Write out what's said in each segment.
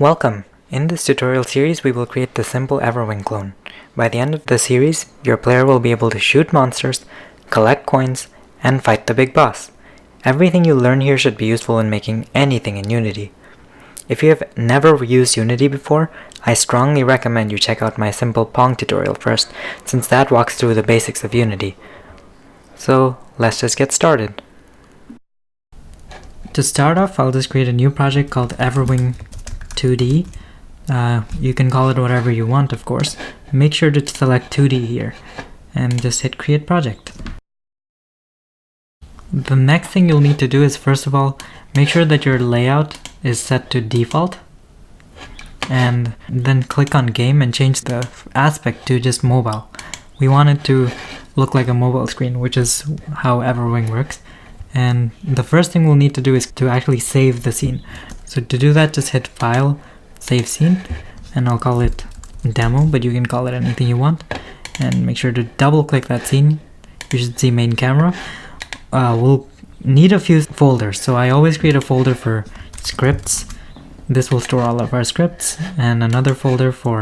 Welcome! In this tutorial series we will create the simple Everwing clone. By the end of the series, your player will be able to shoot monsters, collect coins, and fight the big boss. Everything you learn here should be useful in making anything in Unity. If you have never used Unity before, I strongly recommend you check out my simple Pong tutorial first, since that walks through the basics of Unity. So let's just get started. To start off, I'll just create a new project called Everwing 2D. You can call it whatever you want, of course. Make sure to select 2D here and just hit create project. The next thing you'll need to do is, first of all, make sure that your layout is set to default, and then click on game and change the aspect to just mobile. We want it to look like a mobile screen, which is how Everwing works. And the first thing we'll need to do is to actually save the scene. So to do that, just hit File, Save Scene, and I'll call it Demo, but you can call it anything you want. And make sure to double click that scene. You should see Main Camera. We'll need a few folders, so I always create a folder for scripts. This will store all of our scripts, and another folder for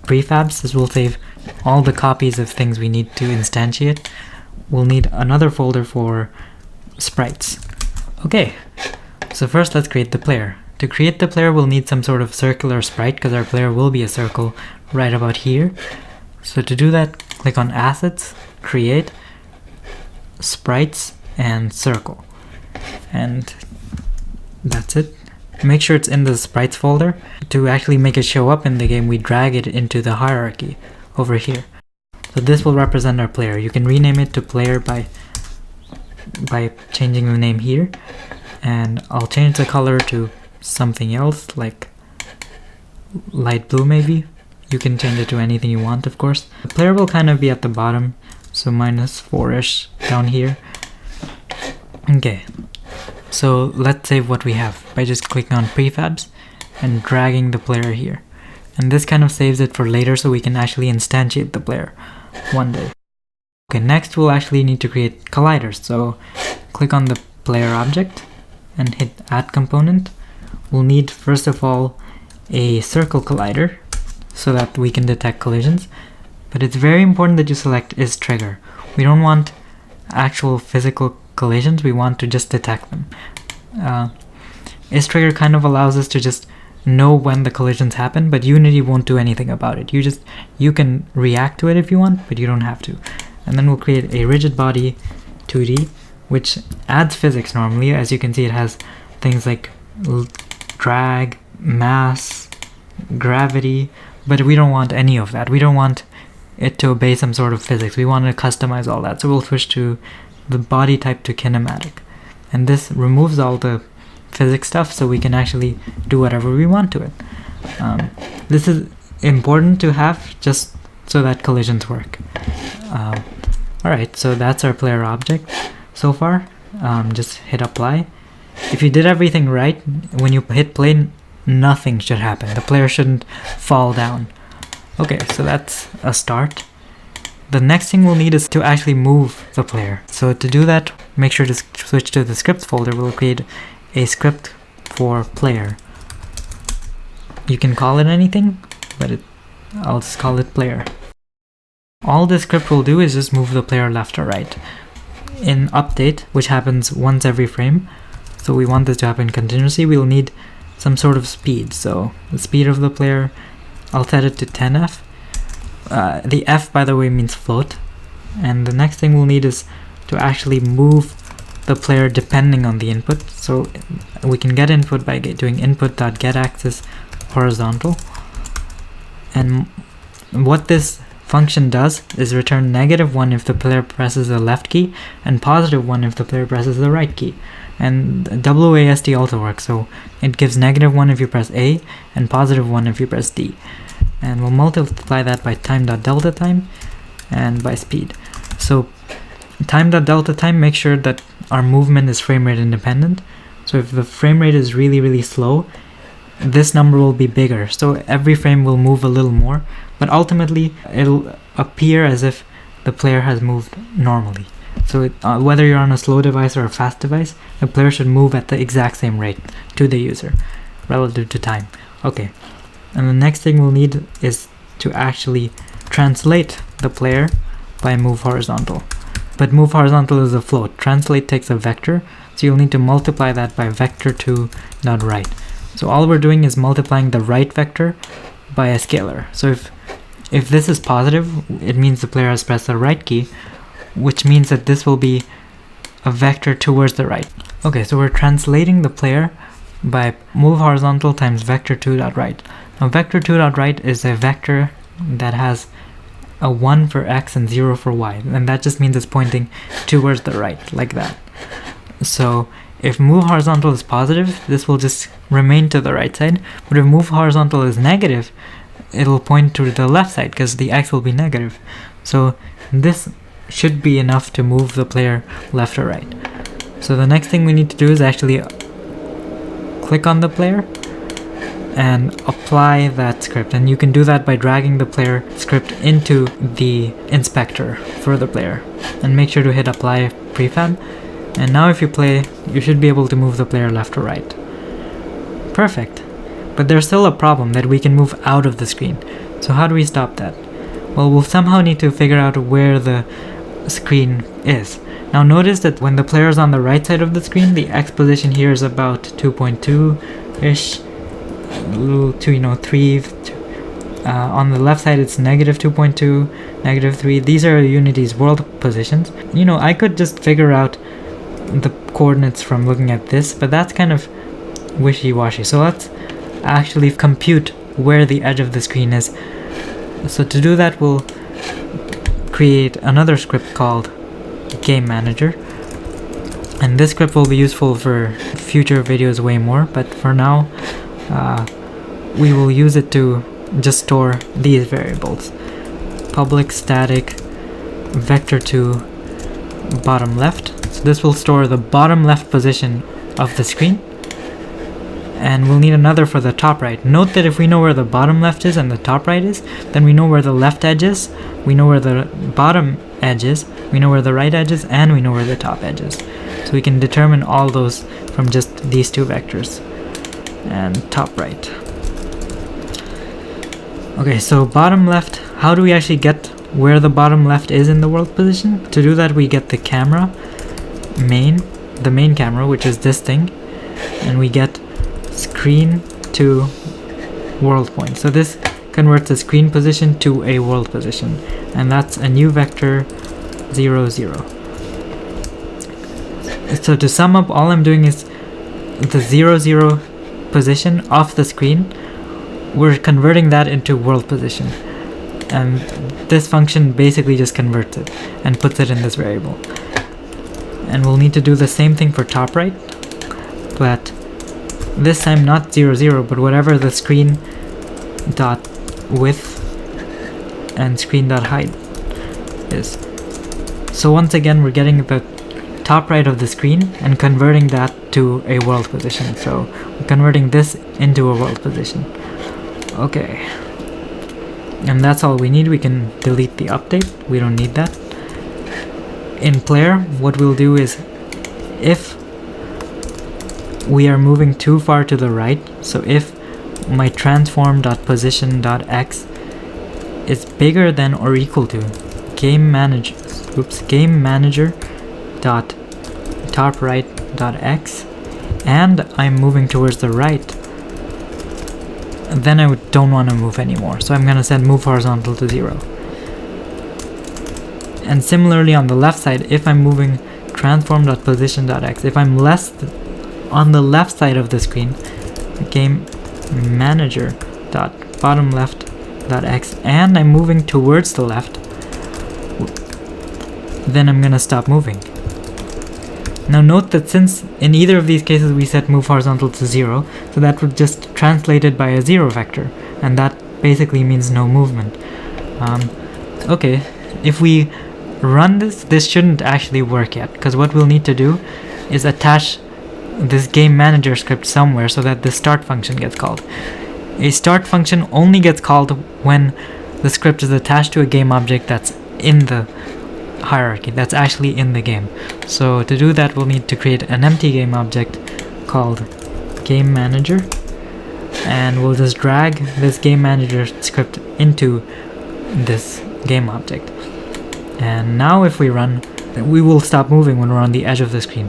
prefabs. This will save all the copies of things we need to instantiate. We'll need another folder for sprites. Okay, so first let's create the player. To create the player, we'll need some sort of circular sprite, because our player will be a circle right about here. So to do that, click on Assets, Create, Sprites, and Circle. And that's it. Make sure it's in the sprites folder. To actually make it show up in the game, we drag it into the hierarchy over here. So this will represent our player. You can rename it to player by changing the name here, and I'll change the color to something else, like light blue maybe. You can change it to anything you want, of course. The player will kind of be at the bottom, so -4-ish down here. Okay, so let's save what we have by just clicking on prefabs and dragging the player here. And this kind of saves it for later, so we can actually instantiate the player one day. Okay, next we'll actually need to create colliders. So click on the player object and hit add component. We'll need, first of all, a circle collider so that we can detect collisions. But it's very important that you select is trigger. We don't want actual physical collisions, we want to just detect them. Is trigger kind of allows us to just know when the collisions happen, but Unity won't do anything about it. You can react to it if you want, but you don't have to. And then we'll create a rigid body 2D, which adds physics normally. As you can see, it has things like drag, mass, gravity, but we don't want any of that. We don't want it to obey some sort of physics. We want to customize all that. So we'll switch to the body type to kinematic. And this removes all the physics stuff, so we can actually do whatever we want to it. This is important to have just so that collisions work. Alright, so that's our player object so far. Just hit apply. If you did everything right, when you hit play, nothing should happen. The player shouldn't fall down. Okay, so that's a start. The next thing we'll need is to actually move the player. So to do that, make sure to switch to the scripts folder. We'll create a script for player. You can call it anything, but I'll just call it player. All this script will do is just move the player left or right. In update, which happens once every frame, so we want this to happen continuously, we'll need some sort of speed. So the speed of the player, I'll set it to 10f. The F, by the way, means float. And the next thing we'll need is to actually move the player depending on the input. So we can get input by doing input.getAxis horizontal. And what this function does is return -1 if the player presses the left key, and +1 if the player presses the right key. And WASD also works, so it gives -1 if you press A and +1 if you press D. And we'll multiply that by time.delta and by speed. So time.delta, make sure that our movement is frame rate independent. So if the frame rate is really slow, this number will be bigger. So every frame will move a little more, but ultimately it'll appear as if the player has moved normally. So whether you're on a slow device or a fast device, the player should move at the exact same rate to the user relative to time. Okay, and the next thing we'll need is to actually translate the player by move horizontal. But move horizontal is a float. Translate takes a vector, so you'll need to multiply that by vector2.right. So all we're doing is multiplying the right vector by a scalar. So if this is positive, it means the player has pressed the right key, which means that this will be a vector towards the right. Okay, so we're translating the player by move horizontal times vector2.right. Now vector2.right is a vector that has a 1 for x and 0 for y, and that just means it's pointing towards the right, like that. So if move horizontal is positive, this will just remain to the right side, but if move horizontal is negative, it'll point to the left side because the x will be negative. So this should be enough to move the player left or right. So the next thing we need to do is actually click on the player and apply that script, and you can do that by dragging the player script into the inspector for the player, and make sure to hit apply prefab. And now if you play, you should be able to move the player left or right. Perfect. But there's still a problem that we can move out of the screen. So how do we stop that? Well, we'll somehow need to figure out where the screen is. Now notice that when the player is on the right side of the screen, the x position here is about 2.2-ish, a little 3. On the left side it's negative 2.2, negative 3. These are Unity's world positions. I could just figure out the coordinates from looking at this, but that's kind of wishy-washy. So let's actually compute where the edge of the screen is. So to do that, we'll create another script called Game Manager, and this script will be useful for future videos way more, but for now we will use it to just store these variables: public static vector2 bottom left. So this will store the bottom left position of the screen, and we'll need another for the top right. Note that if we know where the bottom left is and the top right is, then we know where the left edge is, we know where the bottom edge is, we know where the right edge is, and we know where the top edge is. So we can determine all those from just these two vectors. And top right. Okay, so bottom left, how do we actually get where the bottom left is in the world position? To do that, we get the camera the main camera, which is this thing, and we get screen to world point. So this converts a screen position to a world position, and that's a new vector 0, 0. So to sum up, all I'm doing is the 0, 0 position off the screen, we're converting that into world position, and this function basically just converts it and puts it in this variable. And we'll need to do the same thing for top right, but this time not 0, 0, but whatever the screen dot width and screen dot height is. So once again, we're getting the top right of the screen and converting that to a world position. So we're converting this into a world position. Okay, and that's all we need. We can delete the update, we don't need that. In player, what we'll do is, if we are moving too far to the right, so if my transform.position.x is bigger than or equal to game manager dot top right dot x, and I'm moving towards the right, then I don't want to move anymore. So I'm going to set move horizontal to 0. And similarly on the left side, if I'm moving transform.position.x, if I'm less on the left side of the screen, game manager dot bottom left dot x, and I'm moving towards the left, then I'm gonna stop moving. Now note that since in either of these cases we set move horizontal to 0, so that would just translate it by a 0 vector, and that basically means no movement. Okay, if we run this shouldn't actually work yet, because what we'll need to do is attach this game manager script somewhere so that the start function gets called. A start function only gets called when the script is attached to a game object that's in the hierarchy, that's actually in the game. So to do that, we'll need to create an empty game object called game manager, and we'll just drag this game manager script into this game object. And now if we run, we will stop moving when we're on the edge of the screen.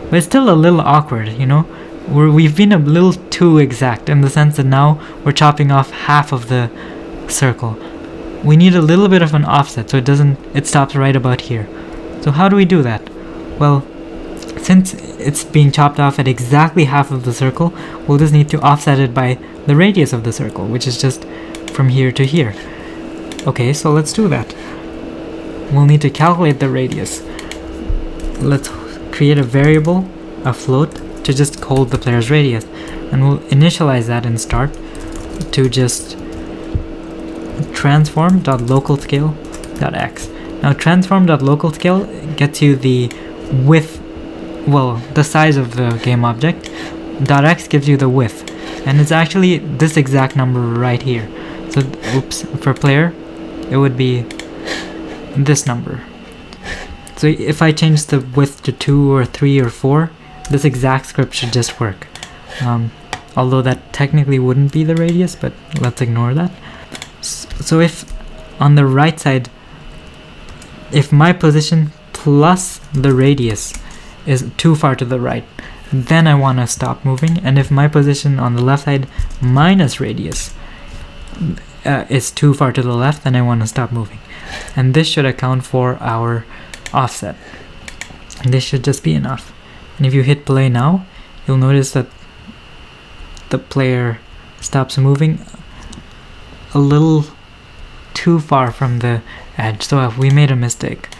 But it's still a little awkward, you know? We've been a little too exact in the sense that now we're chopping off half of the circle. We need a little bit of an offset so it stops right about here. So how do we do that? Well, since it's being chopped off at exactly half of the circle, we'll just need to offset it by the radius of the circle, which is just from here to here. Okay, so let's do that. We'll need to calculate the radius. Let's create a variable, a float, to just hold the player's radius, and we'll initialize that in start to just transform.localscale.x. Now transform.localscale gets you the width, well, the size of the game object. .x gives you the width, and it's actually this exact number right here. So oops, for player it would be this number. So if I change the width to 2 or 3 or 4, this exact script should just work. Although that technically wouldn't be the radius, but let's ignore that. So if on the right side, if my position plus the radius is too far to the right, then I want to stop moving. And if my position on the left side minus radius is too far to the left, then I want to stop moving. And this should account for our offset. And this should just be enough. And if you hit play now, you'll notice that the player stops moving a little too far from the edge. So we made a mistake.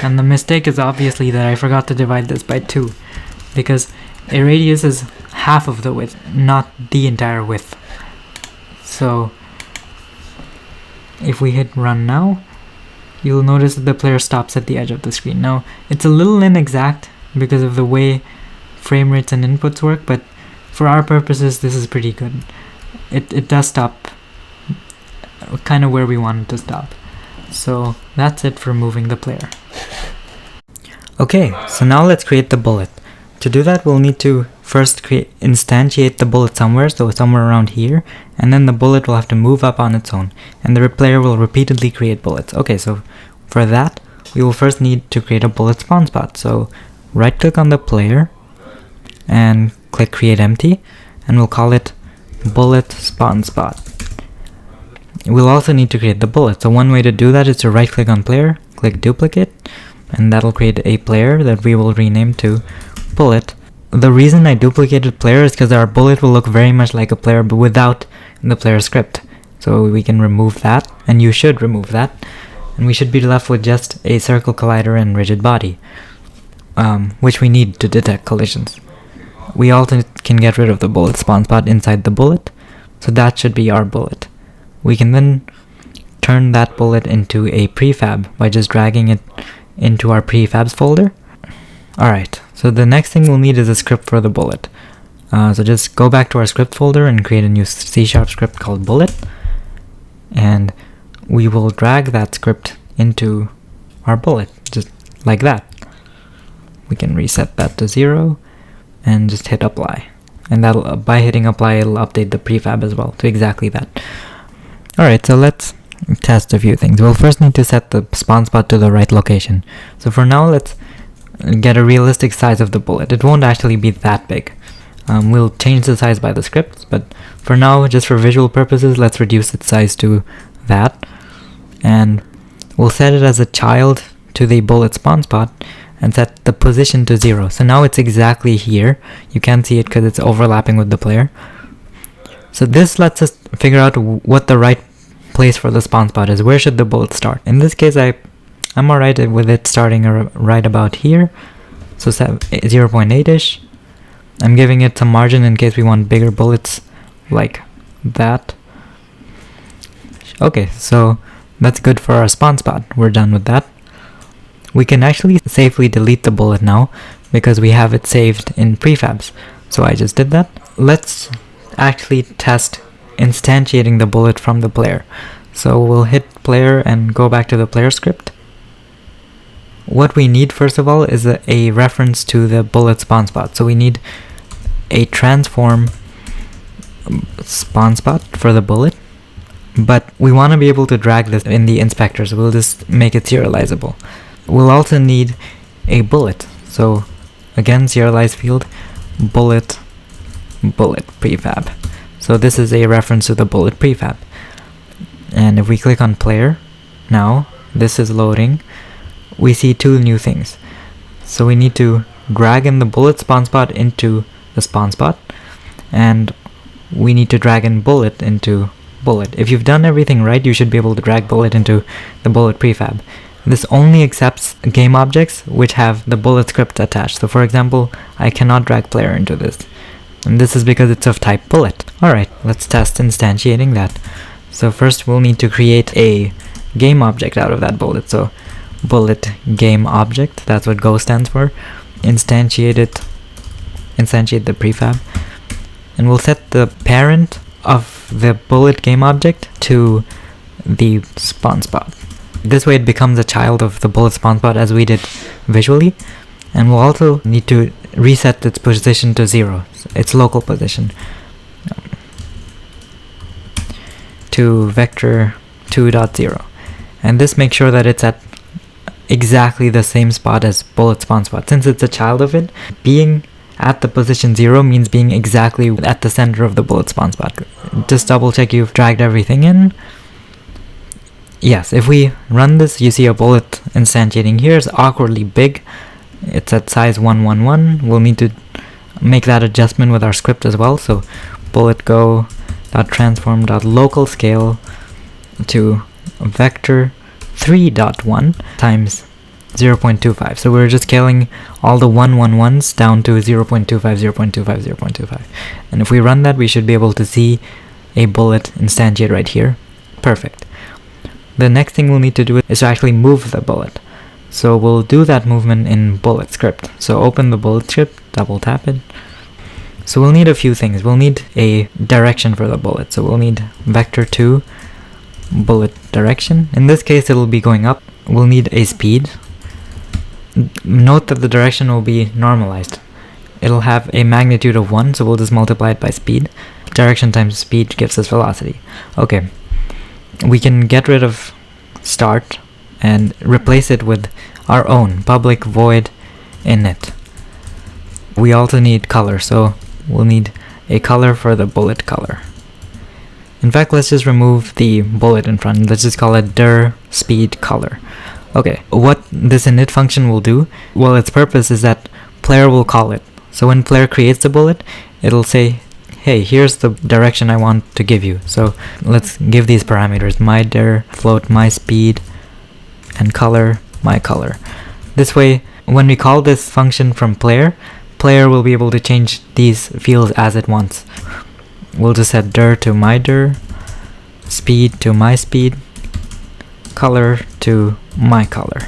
And the mistake is obviously that I forgot to divide this by 2, because a radius is half of the width, not the entire width. So if we hit run now, you'll notice that the player stops at the edge of the screen. Now, it's a little inexact because of the way frame rates and inputs work, but for our purposes, this is pretty good. It does stop kind of where we want it to stop. So that's it for moving the player. Okay, so now let's create the bullet. To do that, we'll need to first instantiate the bullet somewhere, so somewhere around here, and then the bullet will have to move up on its own, and the player will repeatedly create bullets. Okay, so for that, we will first need to create a bullet spawn spot. So right click on the player and click create empty, and we'll call it bullet spawn spot. We'll also need to create the bullet. So one way to do that is to right click on player, click duplicate, and that'll create a player that we will rename to bullet. The reason I duplicated player is because our bullet will look very much like a player but without the player script. So we can remove that, and you should remove that, and we should be left with just a circle collider and rigid body, which we need to detect collisions. We also can get rid of the bullet spawn spot inside the bullet, so that should be our bullet. We can then turn that bullet into a prefab by just dragging it into our prefabs folder. Alright, so the next thing we'll need is a script for the bullet. So just go back to our script folder and create a new C# script called bullet, and we will drag that script into our bullet, just like that. We can reset that to 0 and just hit apply, and that'll, by hitting apply, it'll update the prefab as well to exactly that. Alright, so let's test a few things. We'll first need to set the spawn spot to the right location. So for now, let's get a realistic size of the bullet. It won't actually be that big. We'll change the size by the scripts, but for now, just for visual purposes, let's reduce its size to that. And we'll set it as a child to the bullet spawn spot and set the position to 0. So now it's exactly here. You can't see it because it's overlapping with the player. So this lets us figure out what the right place for the spawn spot is. Where should the bullet start? In this case, I'm alright with it starting right about here. So 0.8ish. I'm giving it some margin in case we want bigger bullets like that. Okay, so that's good for our spawn spot. We're done with that. We can actually safely delete the bullet now because we have it saved in prefabs. So I just did that. Let's actually test instantiating the bullet from the player. So we'll hit player and go back to the player script. What we need first of all is a reference to the bullet spawn spot. So we need a transform spawn spot for the bullet, but we want to be able to drag this in the inspector, so we'll just make it serializable. We'll also need a bullet, so again, serialize field, bullet prefab. So this is a reference to the bullet prefab. And if we click on player, now this is loading, we see two new things. So we need to drag in the bullet spawn spot into the spawn spot, and we need to drag in bullet into bullet. If you've done everything right, you should be able to drag bullet into the bullet prefab. This only accepts game objects which have the bullet script attached. So for example, I cannot drag player into this, and this is because it's of type bullet. Alright, let's test instantiating that. So first we'll need to create a game object out of that bullet. So bullet game object, that's what Go stands for. Instantiate the prefab, and we'll set the parent of the bullet game object to the spawn spot. This way it becomes a child of the bullet spawn spot as we did visually, and we'll also need to reset its position to 0, its local position, to vector 2.0, and this makes sure that it's at exactly the same spot as bullet spawn spot. Since it's a child of it, being at the position 0 means being exactly at the center of the bullet spawn spot. Just double check you've dragged everything in. Yes, if we run this, you see a bullet instantiating here is awkwardly big. It's at size 111. We'll need to make that adjustment with our script as well. So bullet go.transform.local scale to vector 3.1 times 0.25. So we're just scaling all the 111s down to 0.25, 0.25, 0.25. And if we run that, we should be able to see a bullet instantiate right here. Perfect. The next thing we'll need to do is to actually move the bullet. So we'll do that movement in bullet script. So open the bullet script, double tap it. So we'll need a few things. We'll need a direction for the bullet. So we'll need vector 2 bullet direction. In this case, it'll be going up. We'll need a speed. Note that the direction will be normalized. It'll have a magnitude of 1, so we'll just multiply it by speed. Direction times speed gives us velocity. Okay. We can get rid of start and replace it with our own public void init. We also need color, so we'll need a color for the bullet color. In fact, let's just remove the bullet in front. Let's just call it dir speed color. Okay, what this init function will do, well, its purpose is that player will call it. So when player creates the bullet, it'll say, hey, here's the direction I want to give you. So let's give these parameters, my dir, float, my speed, and color, my color. This way, when we call this function from player will be able to change these fields as it wants. We'll just set dir to my dir, speed to my speed, color to my color.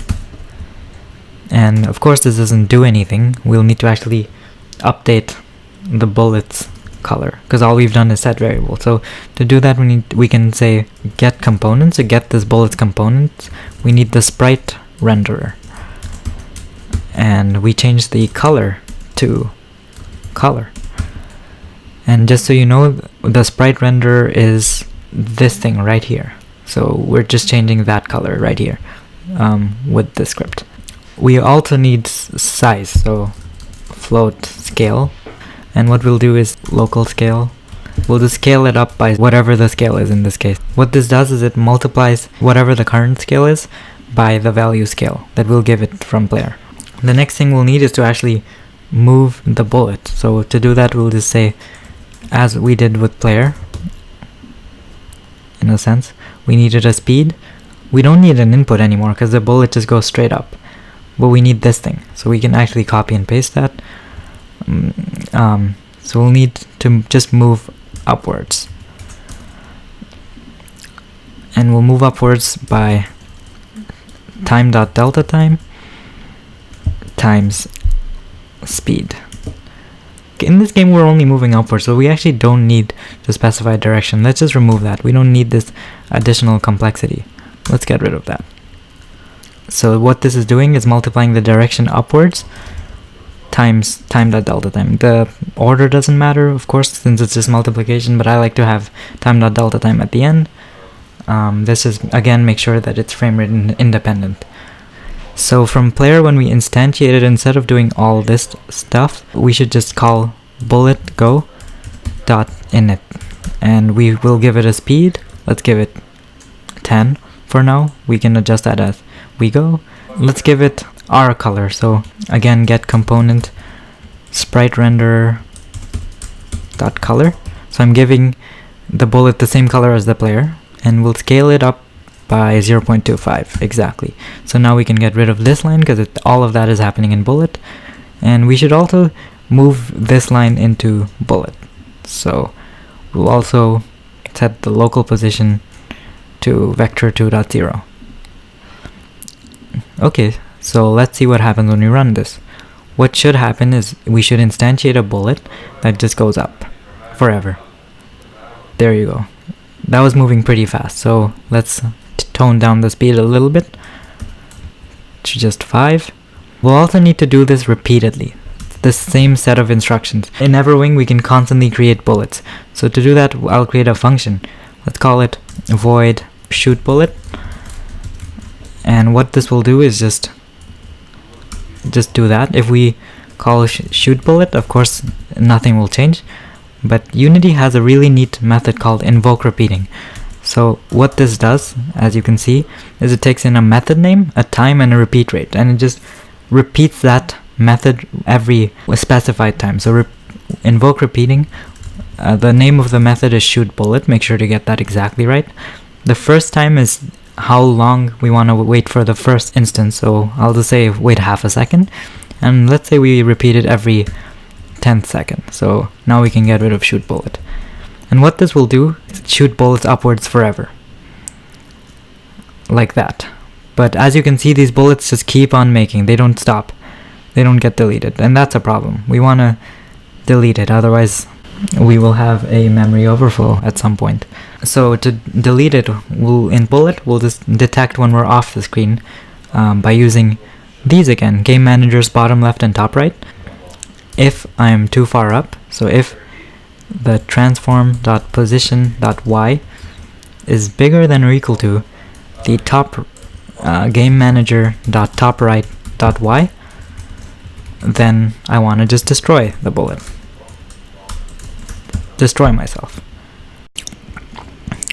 And of course this doesn't do anything. We'll need to actually update the bullet's color, because all we've done is set variable. So to do that, we can say get components. To get this bullet's components, we need the sprite renderer, and we change the color to color. And just so you know, the sprite renderer is this thing right here. So we're just changing that color right here with the script. We also need size, so float scale. And what we'll do is local scale. We'll just scale it up by whatever the scale is in this case. What this does is it multiplies whatever the current scale is by the value scale that we'll give it from player. The next thing we'll need is to actually move the bullet. So to do that, we'll just say, as we did with player, in a sense, we needed a speed. We don't need an input anymore because the bullet just goes straight up. But we need this thing. So we can actually copy and paste that. So we'll need to just move upwards, and we'll move upwards by time.delta time times speed. In this game we're only moving upwards, so we actually don't need to specify direction. Let's just remove that. We don't need this additional complexity. Let's get rid of that. So what this is doing is multiplying the direction upwards times time.delta time. The order doesn't matter, of course, since it's just multiplication, but I like to have time.delta time at the end. This is, again, make sure that it's frame rate independent. So from player, when we instantiate it, instead of doing all this stuff, we should just call bullet go dot init, and we will give it a speed. Let's give it 10 for now. We can adjust that as we go. Let's give it our color. So again, get component sprite renderer dot color. So I'm giving the bullet the same color as the player, and we'll scale it up by 0.25 exactly. So now we can get rid of this line because all of that is happening in bullet, and we should also move this line into bullet. So we'll also set the local position to vector 2.0. Okay, so let's see what happens when we run this. What should happen is we should instantiate a bullet that just goes up forever. There you go. That was moving pretty fast, so let's tone down the speed a little bit to just 5. We'll also need to do this repeatedly, the same set of instructions. In Everwing, we can constantly create bullets. So to do that, I'll create a function. Let's call it void shoot bullet. And what this will do is just do that. If we call shoot bullet, of course, nothing will change. But Unity has a really neat method called Invoke Repeating. So what this does, as you can see, is it takes in a method name, a time, and a repeat rate, and it just repeats that method every specified time. So invoke repeating, the name of the method is shoot bullet. Make sure to get that exactly right. The first time is how long we want to wait for the first instance. So I'll just say wait half a second, and let's say we repeat it every 10th second. So now we can get rid of shoot bullet. And what this will do is shoot bullets upwards forever. Like that. But as you can see, these bullets just keep on making. They don't stop. They don't get deleted. And that's a problem. We want to delete it. Otherwise, we will have a memory overflow at some point. So to delete it, in bullet, we'll just detect when we're off the screen by using these again. Game managers bottom left and top right. If I'm too far up, so if the transform.position.y is bigger than or equal to the top game manager.top right.y, then I want to just destroy the bullet. Destroy myself.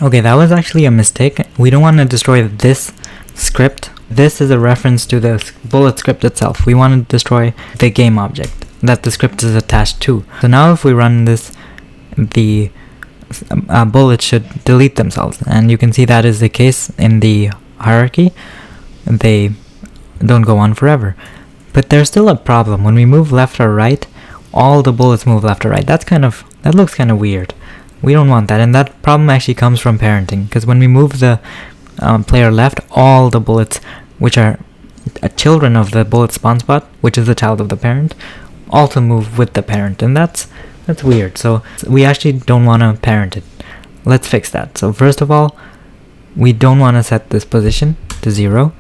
Okay, that was actually a mistake. We don't want to destroy this script. This is a reference to the bullet script itself. We want to destroy the game object that the script is attached to. So now if we run this, the bullets should delete themselves, and you can see that is the case in the hierarchy. They don't go on forever. But there's still a problem. When we move left or right, all the bullets move left or right. That looks kind of weird. We don't want that, and that problem actually comes from parenting, because when we move the player left, all the bullets, which are children of the bullet spawn spot, which is the child of the parent, also move with the parent, and that's weird. So we actually don't want to parent it. Let's fix that. So first of all, we don't want to set this position to 0,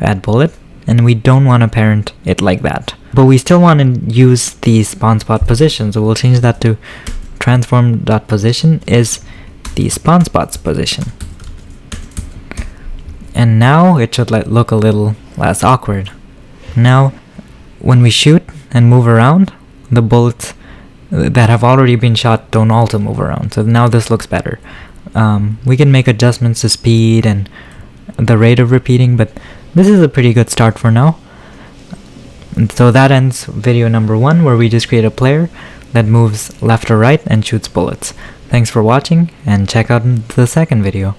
add bullet, and we don't want to parent it like that. But we still want to use the spawn spot position, so we'll change that to transform.position is the spawn spot's position. And now it should look a little less awkward. Now, when we shoot and move around, the bullets that have already been shot don't also move around. So now this looks better. We can make adjustments to speed and the rate of repeating, but this is a pretty good start for now. And so that ends video number 1, where we just create a player that moves left or right and shoots bullets. Thanks for watching, and check out the second video.